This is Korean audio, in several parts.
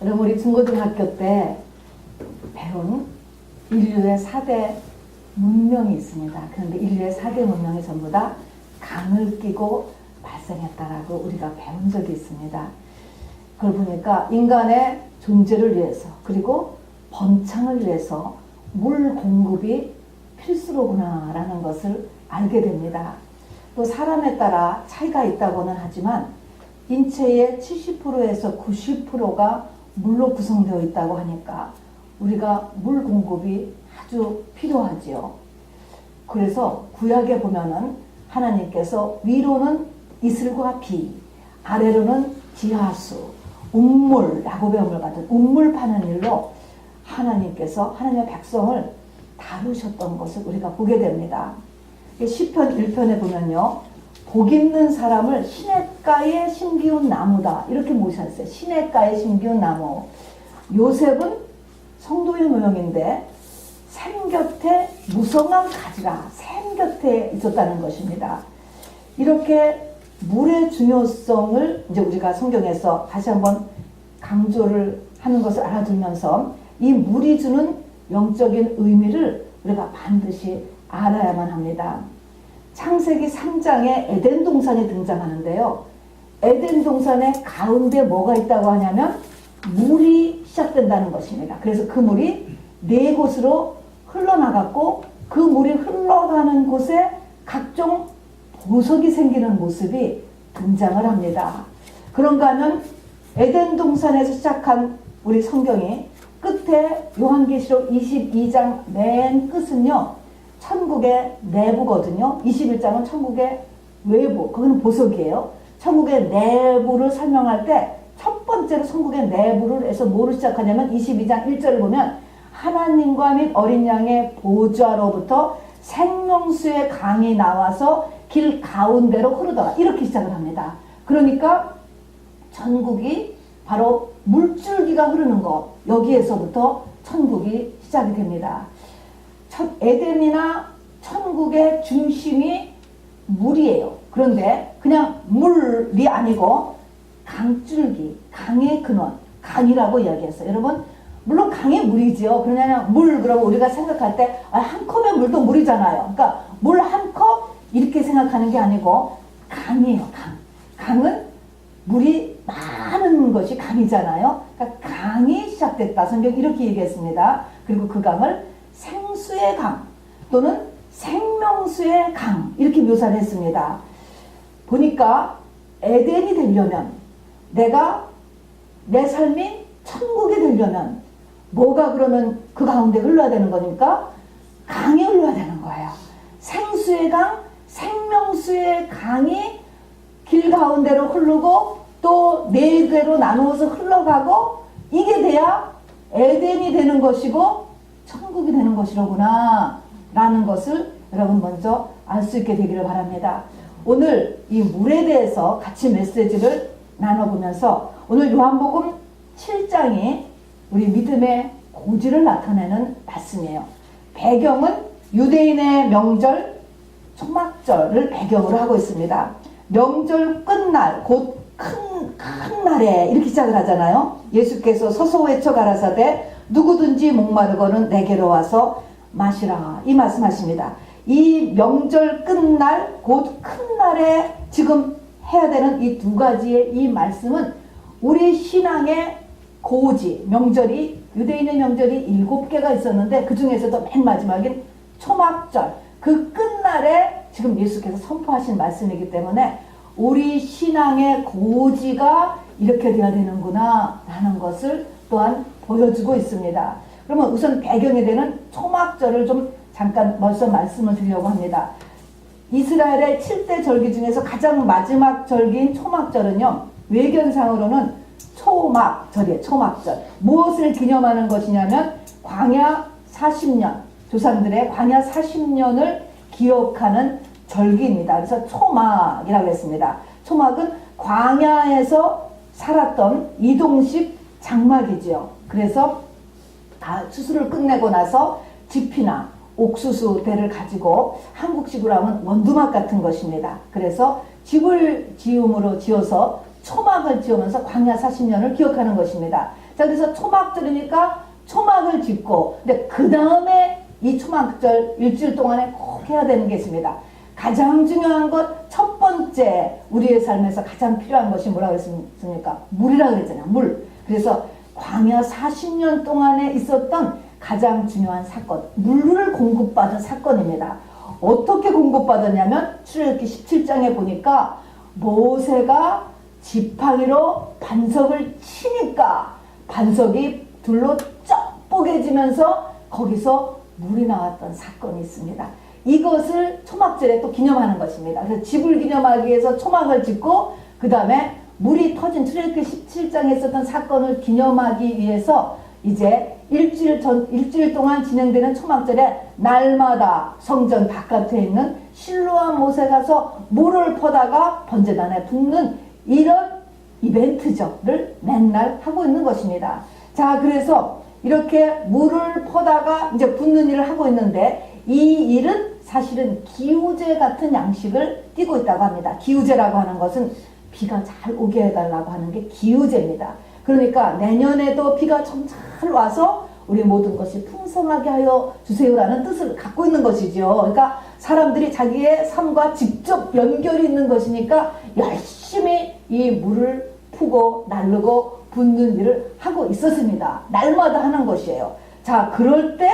여러분 우리 중고등학교 때 배운 인류의 4대 문명이 있습니다. 그런데 인류의 4대 문명이 전부 다 강을 끼고 발생했다라고 우리가 배운 적이 있습니다. 그걸 보니까 인간의 존재를 위해서 그리고 번창을 위해서 물 공급이 필수로구나 라는 것을 알게 됩니다. 또 사람에 따라 차이가 있다고는 하지만 인체의 70%에서 90%가 물로 구성되어 있다고 하니까 우리가 물 공급이 아주 필요하지요. 그래서 구약에 보면은 하나님께서 위로는 이슬과 비, 아래로는 지하수, 운물, 야곱의 같은 운물 파는 일로 하나님께서 하나님의 백성을 다루셨던 것을 우리가 보게 됩니다. 시편 1편에 보면요, 복 있는 사람을 시냇가에 심기운 나무다 이렇게 모셨어요. 시냇가에 심기운 나무. 요셉은 성도의 모형인데 샘 곁에 무성한 가지가 샘 곁에 있었다는 것입니다. 이렇게 물의 중요성을 이제 우리가 성경에서 다시 한번 강조를 하는 것을 알아두면서 이 물이 주는 영적인 의미를 우리가 반드시 알아야만 합니다. 창세기 3장에 에덴 동산이 등장하는데요. 에덴 동산의 가운데 뭐가 있다고 하냐면 물이 시작된다는 것입니다. 그래서 그 물이 네 곳으로 흘러나갔고 그 물이 흘러가는 곳에 각종 보석이 생기는 모습이 등장을 합니다. 그런가 하면 에덴 동산에서 시작한 우리 성경이 끝에 요한계시록 22장 맨 끝은요, 천국의 내부거든요. 21장은 천국의 외부, 그거는 보석이에요. 천국의 내부를 설명할 때 첫 번째로 천국의 내부를 해서 뭐로 시작하냐면 22장 1절을 보면 하나님과 및 어린 양의 보좌로부터 생명수의 강이 나와서 길 가운데로 흐르더라 이렇게 시작을 합니다. 그러니까 천국이 바로 물줄기가 흐르는 것, 여기에서부터 천국이 시작이 됩니다. 에덴이나 천국의 중심이 물이에요. 그런데 그냥 물이 아니고 강줄기, 강의 근원, 강이라고 이야기했어요. 여러분, 물론 강의 물이지요. 그냥 물 그러면 우리가 생각할 때 한 컵의 물도 물이잖아요. 그러니까 물 한 컵 이렇게 생각하는 게 아니고 강이에요. 강. 강은 물이 많은 것이 강이잖아요. 그러니까 강이 시작됐다. 성경 이렇게 얘기했습니다. 그리고 그 강을 생수의 강 또는 생명수의 강 이렇게 묘사를 했습니다. 보니까 에덴이 되려면 내가 내 삶이 천국이 되려면 뭐가 그러면 그 가운데 흘러야 되는 거니까 강이 흘러야 되는 거예요. 생수의 강, 생명수의 강이 길 가운데로 흐르고 또 네 개로 나누어서 흘러가고 이게 돼야 에덴이 되는 것이고 천국이 되는 것이로구나 라는 것을 여러분 먼저 알 수 있게 되기를 바랍니다. 오늘 이 물에 대해서 같이 메시지를 나눠보면서 오늘 요한복음 7장이 우리 믿음의 고지를 나타내는 말씀이에요. 배경은 유대인의 명절 초막절을 배경으로 하고 있습니다. 명절 끝날 곧 큰 날에 이렇게 시작을 하잖아요. 예수께서 서서 외쳐 가라사대 누구든지 목마르거는 내게로 와서 마시라 이 말씀하십니다. 이 명절 끝날 곧 큰 날에 지금 해야 되는 이 두 가지의 이 말씀은 우리 신앙의 고지 명절이 유대인의 명절이 7개가 있었는데 그 중에서도 맨 마지막인 초막절 그 끝날에 지금 예수께서 선포하신 말씀이기 때문에 우리 신앙의 고지가 이렇게 되어야 되는구나 라는 것을 또한 보여주고 있습니다. 그러면 우선 배경이 되는 초막절을 좀 잠깐 먼저 말씀을 드리려고 합니다. 이스라엘의 7대 절기 중에서 가장 마지막 절기인 초막절은요, 외견상으로는 초막절이에요. 초막절. 무엇을 기념하는 것이냐면 광야 40년, 조상들의 광야 40년을 기억하는 절기입니다. 그래서 초막이라고 했습니다. 초막은 광야에서 살았던 이동식 장막이지요. 그래서 다 추수를 끝내고 나서 지피나 옥수수 대를 가지고 한국식으로 하면 원두막 같은 것입니다. 그래서 집을 지음으로 지어서 초막을 지으면서 광야 40년을 기억하는 것입니다. 자, 그래서 초막절이니까 초막을 짓고, 근데 그 다음에 이 초막절 일주일 동안에 꼭 해야 되는 게 있습니다. 가장 중요한 것, 첫 번째 우리의 삶에서 가장 필요한 것이 뭐라고 했습니까? 물이라고 그랬잖아요. 물. 그래서 광야 40년 동안에 있었던 가장 중요한 사건, 물을 공급받은 사건입니다. 어떻게 공급받았냐면 출애굽기 17장에 보니까 모세가 지팡이로 반석을 치니까 반석이 둘로 쩍 뽀개지면서 거기서 물이 나왔던 사건이 있습니다. 이것을 초막절에 또 기념하는 것입니다. 그래서 집을 기념하기 위해서 초막을 짓고 그 다음에 물이 터진 출애굽기 17장에 있었던 사건을 기념하기 위해서 이제 일주일 동안 진행되는 초막절에 날마다 성전 바깥에 있는 실로암 못에 가서 물을 퍼다가 번제단에 붓는 이런 이벤트를 맨날 하고 있는 것입니다. 자, 그래서 이렇게 물을 퍼다가 이제 붓는 일을 하고 있는데 이 일은 사실은 기우제 같은 양식을 띠고 있다고 합니다. 기우제라고 하는 것은 비가 잘 오게 해달라고 하는 게 기우제입니다. 그러니까 내년에도 비가 좀 잘 와서 우리 모든 것이 풍성하게 하여 주세요라는 뜻을 갖고 있는 것이죠. 그러니까 사람들이 자기의 삶과 직접 연결이 있는 것이니까 열심히 이 물을 푸고 나르고 붓는 일을 하고 있었습니다. 날마다 하는 것이에요. 자, 그럴 때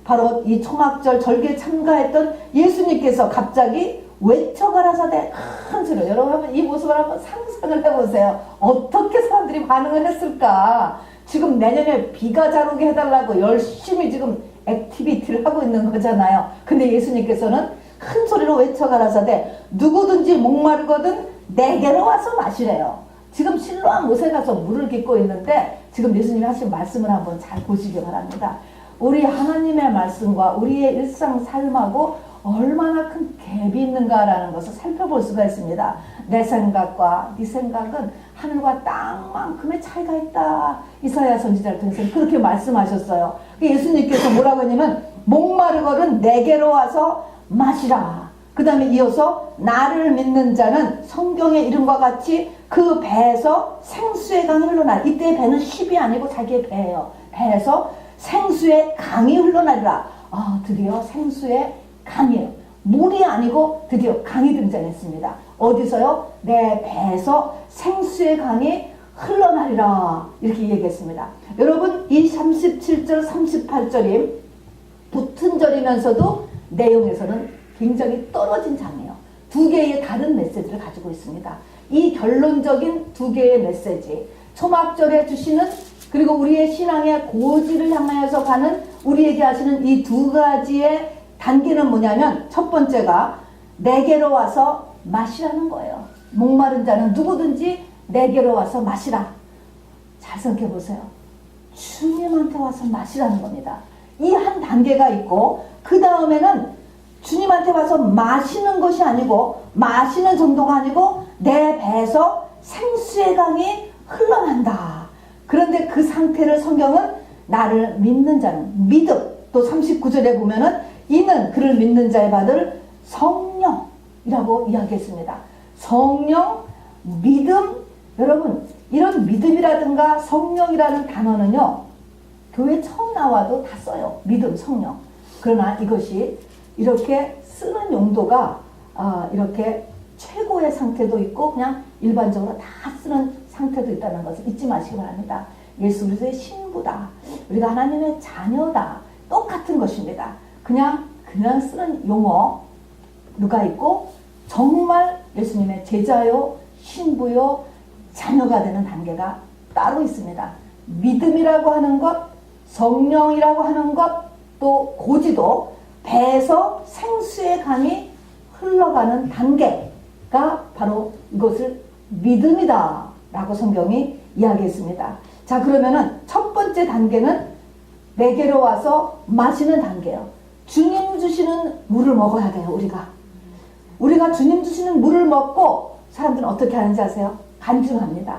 바로 이 초막절 절기에 참가했던 예수님께서 갑자기 외쳐가라사대 큰 소리로, 여러분 한번 이 모습을 한번 상상을 해보세요. 어떻게 사람들이 반응을 했을까? 지금 내년에 비가 잘 오게 해달라고 열심히 지금 액티비티를 하고 있는 거잖아요. 근데 예수님께서는 큰 소리로 외쳐가라사대 누구든지 목마르거든 내게로 와서 마시래요. 지금 실로암 못에 가서 물을 깃고 있는데 지금 예수님이 하신 말씀을 한번 잘 보시기 바랍니다. 우리 하나님의 말씀과 우리의 일상 삶하고 얼마나 큰 갭이 있는가라는 것을 살펴볼 수가 있습니다. 내 생각과 네 생각은 하늘과 땅만큼의 차이가 있다. 이사야 선지자를 통해서 그렇게 말씀하셨어요. 예수님께서 뭐라고 했냐면 목마르거든 내게로 와서 마시라. 그 다음에 이어서 나를 믿는 자는 성경의 이름과 같이 그 배에서 생수의 강이 흘러나. 이때 배는 쉽이 아니고 자기의 배예요. 배에서 생수의 강이 흘러나리라. 아, 드디어 생수의 강이에요. 물이 아니고 드디어 강이 등장했습니다. 어디서요? 내 배에서 생수의 강이 흘러나리라. 이렇게 얘기했습니다. 여러분, 이 37절, 38절이 붙은 절이면서도 내용에서는 굉장히 떨어진 장이에요. 두 개의 다른 메시지를 가지고 있습니다. 이 결론적인 두 개의 메시지, 초막절에 주시는 그리고 우리의 신앙의 고지를 향하여서 가는 우리에게 하시는 이 두 가지의 단계는 뭐냐면 첫 번째가 내게로 와서 마시라는 거예요. 목마른 자는 누구든지 내게로 와서 마시라. 잘 생각해 보세요. 주님한테 와서 마시라는 겁니다. 이 한 단계가 있고 그 다음에는 주님한테 와서 마시는 것이 아니고 마시는 정도가 아니고 내 배에서 생수의 강이 흘러난다. 그런데 그 상태를 성경은 나를 믿는 자는 믿음, 또 39절에 보면은 이는 그를 믿는 자의 받을 성령이라고 이야기했습니다. 성령, 믿음, 여러분 이런 믿음이라든가 성령이라는 단어는요 교회 처음 나와도 다 써요. 믿음, 성령. 그러나 이것이 이렇게 쓰는 용도가 이렇게 최고의 상태도 있고 그냥 일반적으로 다 쓰는 상태도 있다는 것을 잊지 마시기 바랍니다. 예수 그리스도의 신부다. 우리가 하나님의 자녀다. 똑같은 것입니다. 그냥 쓰는 용어가 있고 정말 예수님의 제자요, 신부요, 자녀가 되는 단계가 따로 있습니다. 믿음이라고 하는 것, 성령이라고 하는 것, 또 고지도 배에서 생수의 강이 흘러가는 단계가 바로 이것을 믿음이다 라고 성경이 이야기했습니다. 자, 그러면은 첫 번째 단계는 내게로 와서 마시는 단계예요. 주님 주시는 물을 먹어야 돼요. 우리가 주님 주시는 물을 먹고 사람들은 어떻게 하는지 아세요? 간증합니다.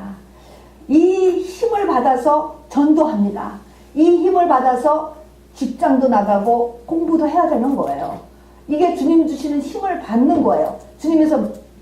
이 힘을 받아서 전도합니다. 이 힘을 받아서 직장도 나가고 공부도 해야 되는 거예요. 이게 주님 주시는 힘을 받는 거예요.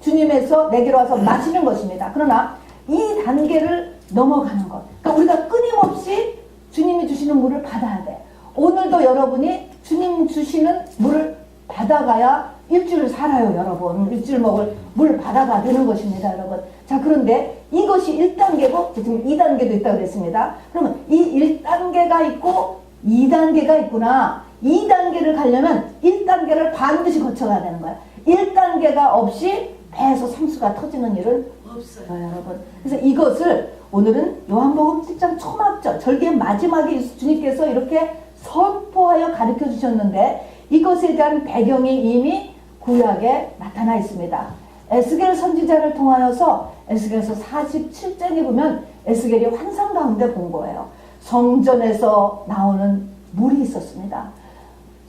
주님에서 내게로 와서 마시는 것입니다. 그러나 이 단계를 넘어가는 것. 그러니까 우리가 끊임없이 주님이 주시는 물을 받아야 돼. 오늘도 여러분이 주님 주시는 물을 받아가야 일주일을 살아요, 여러분. 일주일 먹을 물 받아가야 되는 것입니다, 여러분. 자, 그런데 이것이 1단계고 지금 2단계도 있다고 그랬습니다. 그러면 이 1단계가 있고 2단계가 있구나. 2단계를 가려면 1단계를 반드시 거쳐가야 되는 거야. 1단계가 없이 배에서 삼수가 터지는 일은 없어요, 여러분. 그래서 이것을 오늘은 요한복음 7장 초막절 절기의 마지막에 주님께서 이렇게 선포하여 가르쳐 주셨는데 이것에 대한 배경이 이미 구약에 나타나 있습니다. 에스겔 선지자를 통하여서 에스겔서 47장에 보면 에스겔이 환상 가운데 본 거예요. 성전에서 나오는 물이 있었습니다.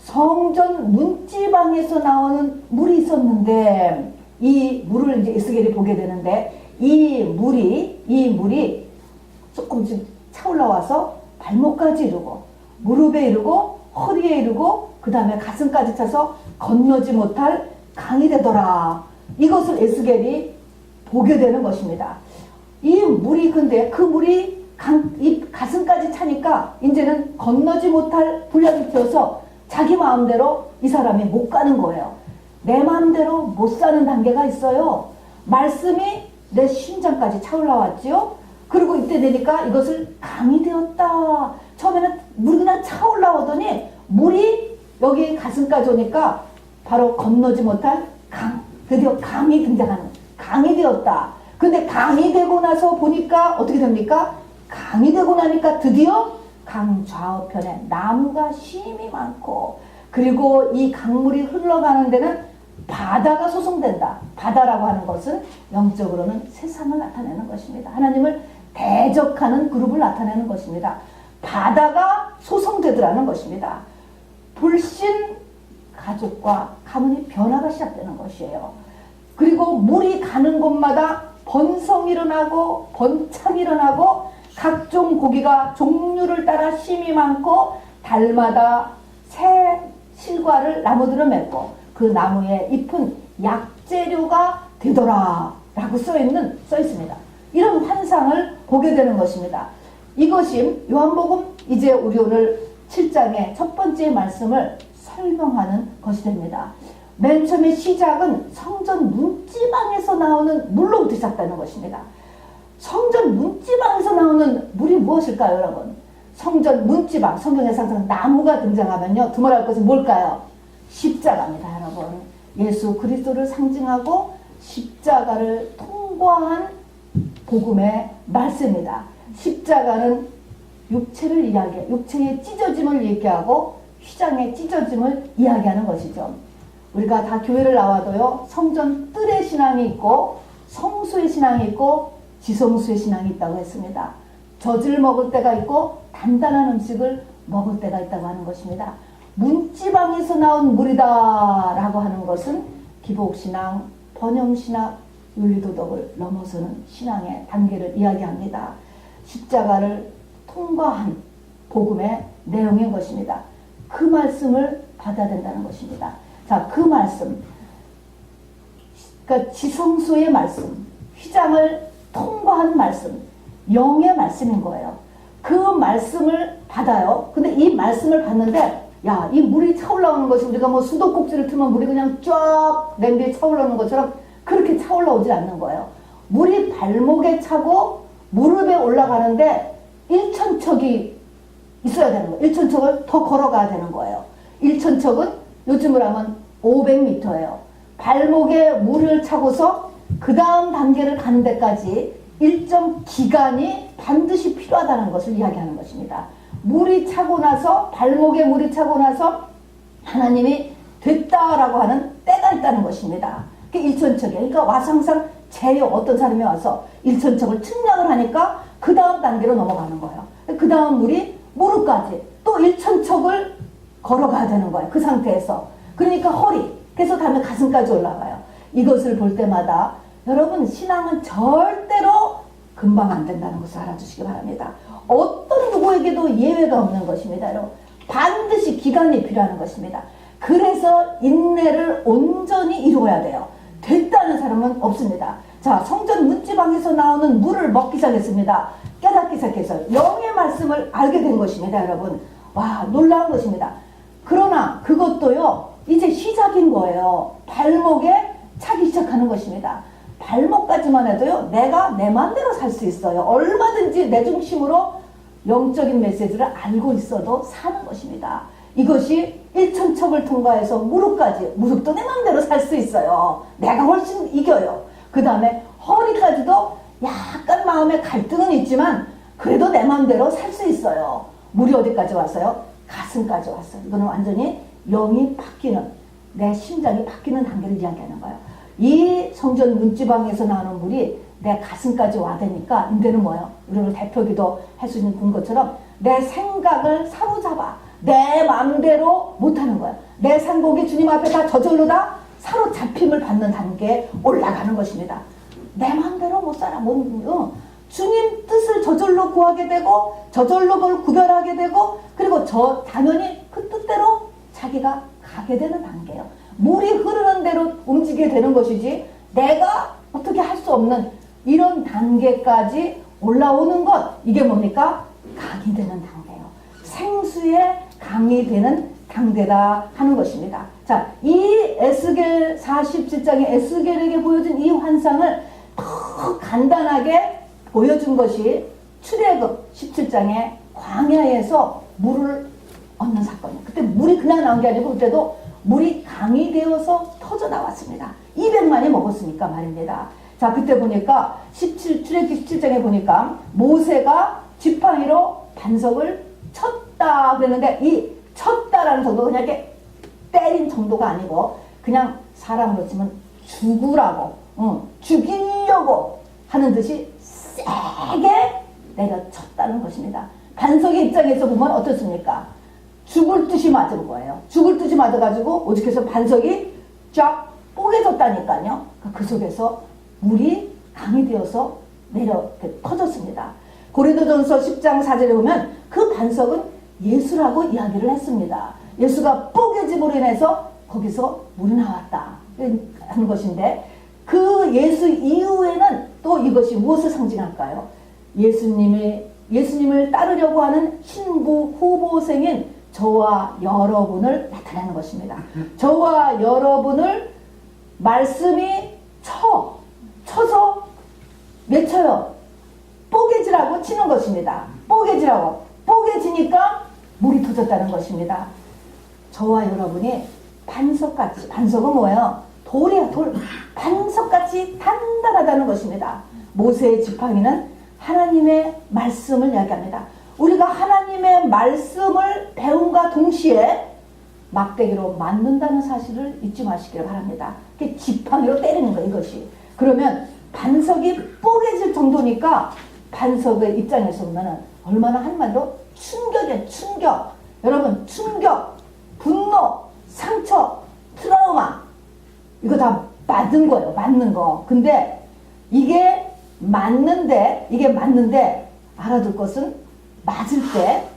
성전 문지방에서 나오는 물이 있었는데 이 물을 이제 에스겔이 보게 되는데 이 물이 조금씩 차올라와서 발목까지 이르고 무릎에 이르고 허리에 이르고 그 다음에 가슴까지 차서 건너지 못할 강이 되더라. 이것을 에스겔이 보게 되는 것입니다. 이 물이 근데 그 물이 이 가슴까지 차니까 이제는 건너지 못할 분량이 되어서 자기 마음대로 이 사람이 못 가는 거예요. 내 마음대로 못 사는 단계가 있어요. 말씀이 내 심장까지 차올라왔지요. 그리고 이때 되니까 이것을 강이 되었다. 처음에는 물이 그냥 차올라오더니 물이 여기 가슴까지 오니까 바로 건너지 못할 강. 드디어 강이 등장하는, 강이 되었다. 근데 강이 되고 나서 보니까 어떻게 됩니까? 강이 되고 나니까 드디어 강 좌우편에 나무가 심이 많고 그리고 이 강물이 흘러가는 데는 바다가 소송된다. 바다라고 하는 것은 영적으로는 세상을 나타내는 것입니다. 하나님을 대적하는 그룹을 나타내는 것입니다. 바다가 소송되더라는 것입니다. 불신 가족과 가문의 변화가 시작되는 것이에요. 그리고 물이 가는 곳마다 번성이 일어나고 번창이 일어나고 각종 고기가 종류를 따라 심이 많고 달마다 새 실과를 나무들을 맺고 그 나무의 잎은 약재료가 되더라 라고 써 있습니다. 이런 환상을 보게 되는 것입니다. 이것이 요한복음 이제 우리 오늘 7장의 첫 번째 말씀을 설명하는 것이 됩니다. 맨 처음에 시작은 성전 문지방에서 나오는 물로부터 시작되는 것입니다. 성전 문지방에서 나오는 물이 무엇일까요, 여러분? 성전 문지방, 성경에서 항상 나무가 등장하면요, 두말할 것은 뭘까요? 십자가입니다, 여러분. 예수 그리스도를 상징하고 십자가를 통과한 복음의 말씀입니다. 십자가는 육체를 이야기해, 육체의 찢어짐을 얘기하고 휘장의 찢어짐을 이야기하는 것이죠. 우리가 다 교회를 나와도요, 성전 뜰의 신앙이 있고 성수의 신앙이 있고 지성수의 신앙이 있다고 했습니다. 젖을 먹을 때가 있고 단단한 음식을 먹을 때가 있다고 하는 것입니다. 문지방에서 나온 물이다 라고 하는 것은 기복신앙, 번영신앙, 윤리도덕을 넘어서는 신앙의 단계를 이야기합니다. 십자가를 통과한 복음의 내용인 것입니다. 그 말씀을 받아야 된다는 것입니다. 자, 그 말씀, 그러니까 지성소의 말씀, 휘장을 통과한 말씀, 영의 말씀인 거예요. 그 말씀을 받아요. 근데 이 말씀을 받는데, 야, 이 물이 차올라오는 것이 우리가 뭐 수도꼭지를 틀면 물이 그냥 쫙 냄비에 차올라오는 것처럼 그렇게 차올라오지 않는 거예요. 물이 발목에 차고 무릎에 올라가는데 1천척이 있어야 되는 거예요. 1천척을 더 걸어가야 되는 거예요. 1천척은 요즘으로 하면 500m예요. 발목에 물을 차고서 그 다음 단계를 가는 데까지 일정 기간이 반드시 필요하다는 것을 이야기하는 것입니다. 물이 차고 나서, 발목에 물이 차고 나서 하나님이 됐다라고 하는 때가 있다는 것입니다. 그게 1천척이에요. 그러니까 와서 항상 어떤 사람이 와서 1천척을 측량을 하니까 그 다음 단계로 넘어가는 거예요. 그 다음 물이 무릎까지 또 1천척을 걸어가야 되는 거예요. 그 상태에서. 그러니까 허리, 그래서 다음에 가슴까지 올라가요. 이것을 볼 때마다 여러분, 신앙은 절대로 금방 안 된다는 것을 알아주시기 바랍니다. 어떤 누구에게도 예외가 없는 것입니다. 여러분, 반드시 기간이 필요한 것입니다. 그래서 인내를 온전히 이루어야 돼요. 됐다는 사람은 없습니다. 자, 자, 성전 문지방에서 나오는 물을 먹기 시작했습니다. 깨닫기 시작해서 영의 말씀을 알게 된 것입니다, 여러분. 와, 놀라운 것입니다. 그러나 그것도요, 이제 시작인 거예요. 발목에 차기 시작하는 것입니다. 발목까지만 해도요, 내가 내 마음대로 살 수 있어요. 얼마든지 내 중심으로 영적인 메시지를 알고 있어도 사는 것입니다. 이것이 1,000척을 통과해서 무릎까지, 무릎도 내 마음대로 살 수 있어요. 내가 훨씬 이겨요. 그 다음에 허리까지도 약간 마음에 갈등은 있지만 그래도 내 마음대로 살 수 있어요. 물이 어디까지 왔어요? 가슴까지 왔어요. 이거는 완전히 영이 바뀌는, 내 심장이 바뀌는 단계를 이야기하는 거예요. 이 성전 문지방에서 나오는 물이 내 가슴까지 와대니까 이제는 뭐예요? 우리를 대표기도 할 수 있는 것처럼 내 생각을 사로잡아 내 마음대로 못하는 거예요. 내 상복이 주님 앞에 다 저절로 다 사로잡힘을 받는 단계에 올라가는 것입니다. 내 마음대로 못 살아. 주님 뜻을 저절로 구하게 되고 저절로 그걸 구별하게 되고 그리고 당연히 그 뜻대로 자기가 가게 되는 단계예요. 물이 흐르는 대로 움직이게 되는 것이지 내가 어떻게 할 수 없는 이런 단계까지 올라오는 것, 이게 뭡니까? 강이 되는 단계예요. 생수에 강이 되는 단계다 하는 것입니다. 자, 이 에스겔 47장의 에스겔에게 보여준 이 환상을 더 간단하게 보여준 것이 출애굽 17장의 광야에서 물을 얻는 사건이에요. 그때 물이 그냥 나온 게 아니고 그때도 물이 강이 되어서 터져 나왔습니다. 200만이 먹었으니까 말입니다. 자, 그때 보니까 출애굽 17장에 보니까 모세가 지팡이로 반석을 쳤다 그랬는데 이 쳤다라는 정도가 그냥 이렇게 때린 정도가 아니고 그냥 사람으로 치면 죽으라고, 죽이려고 하는 듯이 세게 내려쳤다는 것입니다. 반석의 입장에서 보면 어떻습니까? 죽을 듯이 맞은 거예요. 죽을 듯이 맞아가지고 오죽해서 반석이 쫙 뽀개졌다니까요. 그 속에서 물이 강이 되어서 터졌습니다. 고린도전서 10장 4절에 보면 그 반석은 예수라고 이야기를 했습니다. 예수가 뽀개짐으로 인해서 거기서 물이 나왔다 하는 것인데 그 예수 이후에는 또 이것이 무엇을 상징할까요? 예수님을 따르려고 하는 신부 후보생인 저와 여러분을 나타내는 것입니다. 저와 여러분을 말씀이 쳐서 외쳐요. 뽀개지라고 치는 것입니다. 뽀개지니까 물이 터졌다는 것입니다. 저와 여러분이 반석같이, 반석은 뭐예요? 돌이에요, 돌. 반석같이 단단하다는 것입니다. 모세의 지팡이는 하나님의 말씀을 이야기합니다. 우리가 하나님의 말씀을 배움과 동시에 막대기로 맞는다는 사실을 잊지 마시길 바랍니다. 지팡이로 때리는 거예요, 이것이. 그러면 반석이 뽀개질 정도니까 반석의 입장에서 보면 얼마나 한마디로 충격이에요, 충격. 여러분, 충격, 분노, 상처, 트라우마, 이거 다 맞은 거예요, 맞는 거. 근데 이게 맞는데 알아둘 것은 맞을 때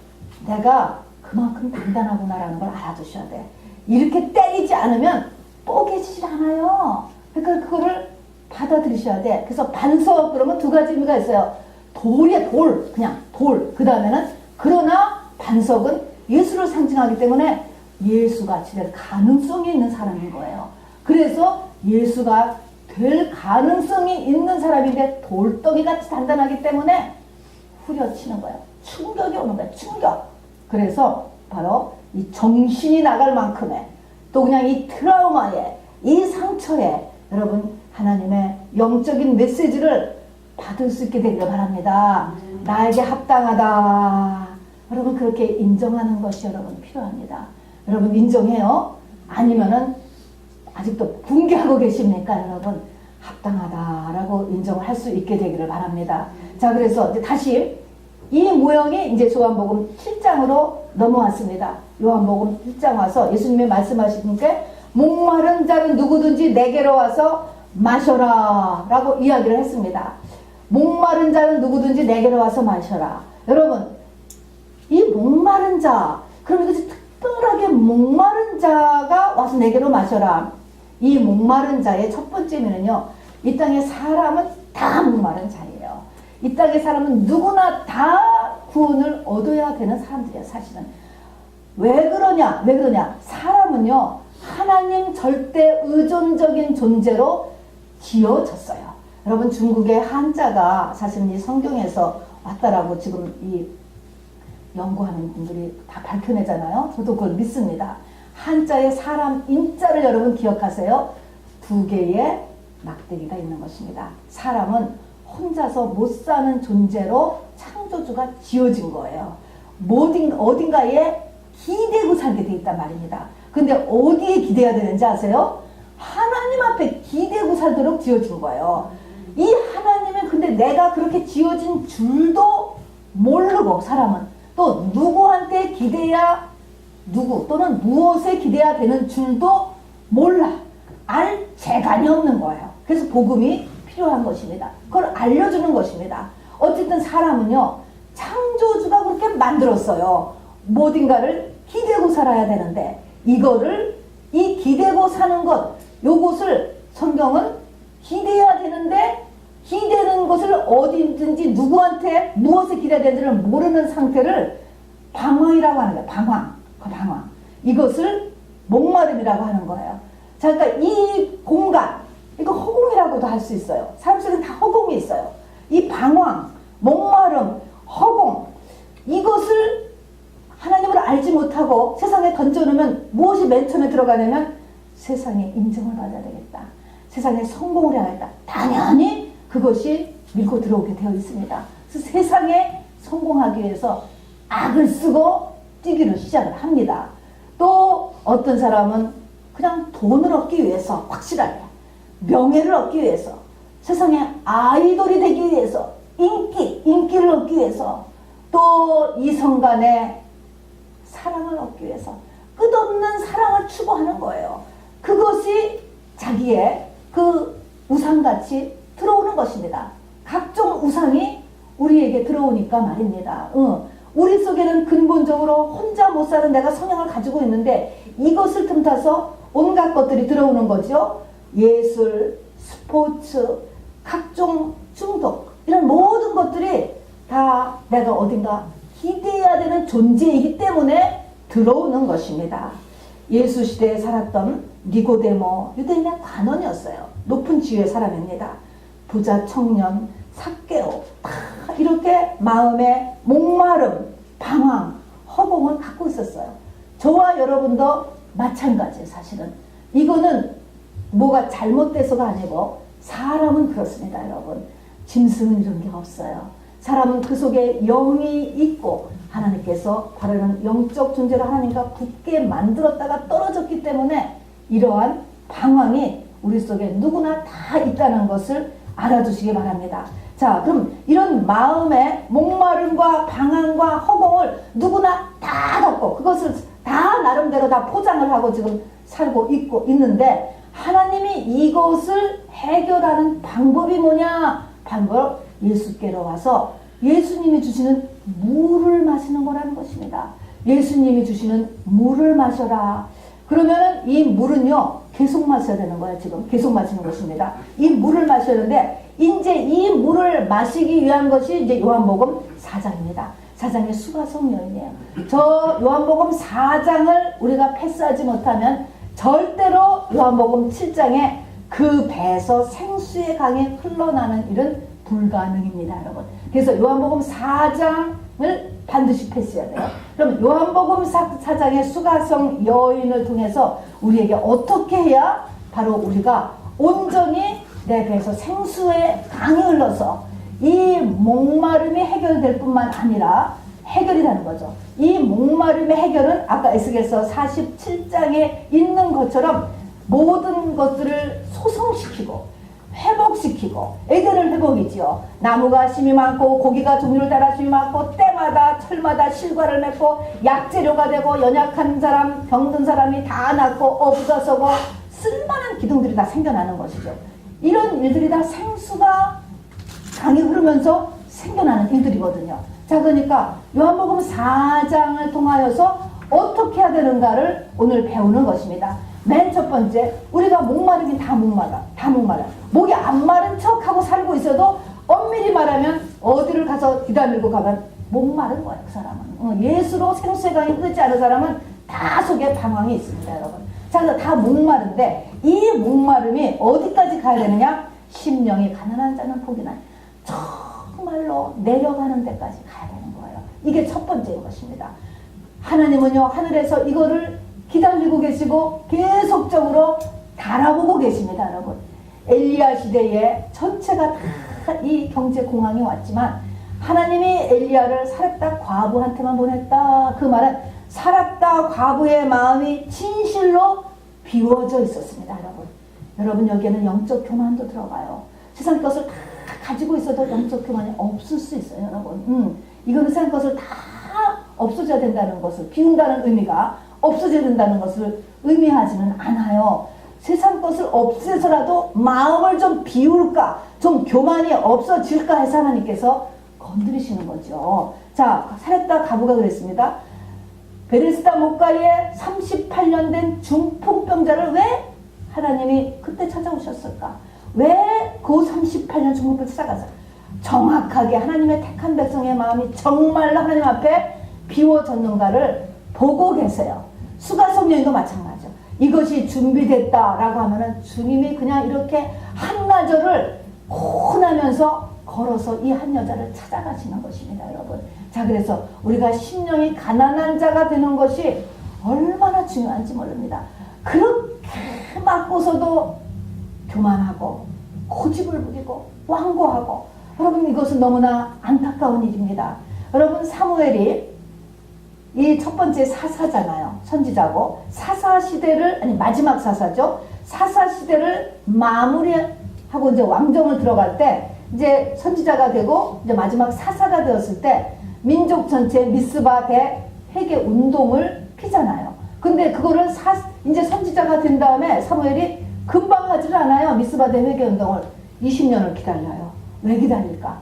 내가 그만큼 단단하구나라는 걸 알아두셔야 돼. 이렇게 때리지 않으면 뽀개지질 않아요. 그러니까 그거를 받아들이셔야 돼. 그래서 반석 그러면 두 가지 의미가 있어요. 돌이야, 돌. 그냥 돌. 그 다음에는 그러나 반석은 예수를 상징하기 때문에 예수같이 될 가능성이 있는 사람인 거예요. 그래서 예수가 될 가능성이 있는 사람인데 돌덩이같이 단단하기 때문에 후려치는 거예요. 충격이 오는 거예요. 충격. 그래서 바로 이 정신이 나갈 만큼의 또 그냥 이 트라우마에 이 상처에 여러분 하나님의 영적인 메시지를 받을 수 있게 되기를 바랍니다. 나에게 합당하다. 여러분 그렇게 인정하는 것이 여러분 필요합니다. 여러분 인정해요? 아니면은 아직도 붕괴하고 계십니까? 여러분 합당하다라고 인정을 할 수 있게 되기를 바랍니다. 자, 그래서 이제 다시 이 모형이 이제 요한복음 7장으로 넘어왔습니다. 요한복음 7장 와서 예수님이 말씀하시는 게 목마른 자는 누구든지 내게로 와서 마셔라 라고 이야기를 했습니다. 목마른 자는 누구든지 내게로 와서 마셔라. 여러분 이 목마른 자, 그럼 이것이 특별하게 목마른 자가 와서 내게로 마셔라. 이 목마른 자의 첫 번째 의미는요, 이 땅의 사람은 다 목마른 자예요. 이 땅의 사람은 누구나 다 구원을 얻어야 되는 사람들이에요. 사실은 왜 그러냐? 사람은요 하나님 절대 의존적인 존재로 지어졌어요. 여러분, 중국의 한자가 사실 이 성경에서 왔다라고 지금 이 연구하는 분들이 다 밝혀내잖아요. 저도 그걸 믿습니다. 한자의 사람 인자를 여러분 기억하세요. 2개의 막대기가 있는 것입니다. 사람은 혼자서 못 사는 존재로 창조주가 지어진 거예요. 어딘가에 기대고 살게 돼 있단 말입니다. 근데 어디에 기대야 되는지 아세요? 하나님 앞에 기대고 살도록 지어진 거예요. 이 하나님은 근데 내가 그렇게 지어진 줄도 모르고, 사람은 또 누구한테 기대야, 누구 또는 무엇에 기대야 되는 줄도 몰라. 알 재간이 없는 거예요. 그래서 복음이 필요한 것입니다. 그걸 알려주는 것입니다. 어쨌든 사람은요 창조주가 그렇게 만들었어요. 뭐든가를 기대고 살아야 되는데, 이 기대고 사는 것, 요것을 성경은 기대해야 되는데, 기대는 것을 어디든지 누구한테 무엇에 기대해야 되는지를 모르는 상태를 방황이라고 하는 거예요. 방황. 이것을 목마름이라고 하는 거예요. 자, 그러니까 이 공간, 이거 허공이라고도 할 수 있어요. 삶 속에는 다 허공이 있어요. 이 방황, 목마름, 허공, 이것을 하나님을 알지 못하고 세상에 던져놓으면 무엇이 맨 처음에 들어가냐면 세상에 인정을 받아야 되겠다. 세상에 성공을 해야겠다. 당연히 그것이 밀고 들어오게 되어 있습니다. 그래서 세상에 성공하기 위해서 악을 쓰고 뛰기를 시작을 합니다. 또 어떤 사람은 그냥 돈을 얻기 위해서, 확실하게 명예를 얻기 위해서, 세상에 아이돌이 되기 위해서, 인기를 얻기 위해서, 또 이성간의 사랑을 얻기 위해서 끝없는 사랑을 추구하는 거예요. 그것이 자기의 그 우상같이 들어오는 것입니다. 각종 우상이 우리에게 들어오니까 말입니다. 우리 속에는 근본적으로 혼자 못 사는 내가 성향을 가지고 있는데, 이것을 틈타서 온갖 것들이 들어오는 거죠. 예술, 스포츠, 각종 중독, 이런 모든 것들이 다 내가 어딘가 기대해야 되는 존재이기 때문에 들어오는 것입니다. 예수 시대에 살았던 니고데모, 유대인의 관원이었어요. 높은 지위의 사람입니다. 부자 청년, 삭개오, 다 이렇게 마음의 목마름, 방황, 허공을 갖고 있었어요. 저와 여러분도 마찬가지예요. 사실은 이거는 뭐가 잘못돼서가 아니고 사람은 그렇습니다. 여러분, 짐승은 이런 게 없어요. 사람은 그 속에 영이 있고, 하나님께서 바라는 영적 존재를 하나님과 붙게 만들었다가 떨어졌기 때문에 이러한 방황이 우리 속에 누구나 다 있다는 것을 알아두시기 바랍니다. 자, 그럼 이런 마음의 목마름과 방황과 허공을 누구나 다 갖고, 그것을 다 나름대로 다 포장을 하고 지금 살고 있는데, 하나님이 이것을 해결하는 방법이 뭐냐? 방법, 예수께로 와서 예수님이 주시는 물을 마시는 거라는 것입니다. 예수님이 주시는 물을 마셔라. 그러면은 이 물은요 계속 마셔야 되는 거예요. 지금 계속 마시는 것입니다. 이 물을 마셔야 되는데, 이제 이 물을 마시기 위한 것이 이제 요한복음 4장입니다. 4장의 수가성 여인이에요. 저 요한복음 4장을 우리가 패스하지 못하면 절대로 요한복음 7장에 그 배에서 생수의 강이 흘러나는 일은 불가능입니다, 여러분. 그래서 요한복음 4장을 반드시 패스해야 돼요. 그럼 요한복음 4장의 수가성 여인을 통해서 우리에게 어떻게 해야 바로 우리가 온전히 내 배에서 생수의 강이 흘러서 이 목마름이 해결될 뿐만 아니라 해결이 되는 거죠. 이 목마름의 해결은 아까 에스겔서 47장에 있는 것처럼 모든 것들을 소성시키고 회복시키고, 에덴은 회복이지요. 나무가 심이 많고 고기가 종류를 따라 심이 많고, 때마다 철마다 실과를 맺고, 약재료가 되고, 연약한 사람, 병든 사람이 다 낫고, 어부가 서고, 쓸만한 기둥들이 다 생겨나는 것이죠. 이런 일들이 다 생수가 강이 흐르면서 생겨나는 일들이거든요. 자, 그러니까 요한복음 4장을 통하여서 어떻게 해야 되는가를 오늘 배우는 것입니다. 맨 첫 번째, 우리가 목마르긴 다 목마라. 다 목마라. 목이 안 마른 척하고 살고 있어도 엄밀히 말하면 어디를 가서 기다리고 가면 목마른 거야, 그 사람은. 예수로 생수의 흐르지 않은 사람은 다 속에 방황이 있습니다, 여러분. 자, 그래서 다 목마른데 이 목마름이 어디까지 가야 되느냐? 심령이 가난한 자는 복이나 정말로 내려가는 데까지 가야 되는 거예요. 이게 첫 번째인 것입니다. 하나님은요, 하늘에서 이거를 기다리고 계시고 계속적으로 달아보고 계십니다, 여러분. 엘리야 시대에 전체가 다 이 경제 공황이 왔지만 하나님이 엘리야를 사렙다 과부한테만 보냈다. 그 말은 사렙다 과부의 마음이 진실로 비워져 있었습니다, 여러분. 여러분, 여기에는 영적 교만도 들어가요. 세상 것을 다 가지고 있어도 영적 교만이 없을 수 있어요, 여러분. 이거는 세상 것을 다 없어져야 된다는 것을, 비운다는 의미가 없어져야 된다는 것을 의미하지는 않아요. 세상 것을 없애서라도 마음을 좀 비울까, 좀 교만이 없어질까 해서 하나님께서 건드리시는 거죠. 자, 사렙다 과부가 그랬습니다. 베데스다 못가에 38년 된 중풍병자를 왜 하나님이 그때 찾아오셨을까? 왜 그 38년 중풍병 찾아가서 정확하게 하나님의 택한 백성의 마음이 정말로 하나님 앞에 비워졌는가를 보고 계세요. 수가성녀님도 마찬가지죠. 이것이 준비됐다라고 하면은 주님이 그냥 이렇게 한나절을 혼하면서 걸어서 이 한 여자를 찾아가시는 것입니다, 여러분. 자, 그래서 우리가 심령이 가난한 자가 되는 것이 얼마나 중요한지 모릅니다. 그렇게 맞고서도 교만하고 고집을 부리고 완고하고, 여러분, 이것은 너무나 안타까운 일입니다. 여러분, 사무엘이 이 첫 번째 사사잖아요. 선지자고, 사사시대를, 아니 마지막 사사죠. 사사시대를 마무리하고 이제 왕정을 들어갈 때 이제 선지자가 되고 이제 마지막 사사가 되었을 때 민족 전체 미스바 대 회개 운동을 피잖아요. 근데 그거를 이제 선지자가 된 다음에 사무엘이 금방 하지를 않아요. 미스바 대 회개 운동을 20년을 기다려요. 왜 기다릴까?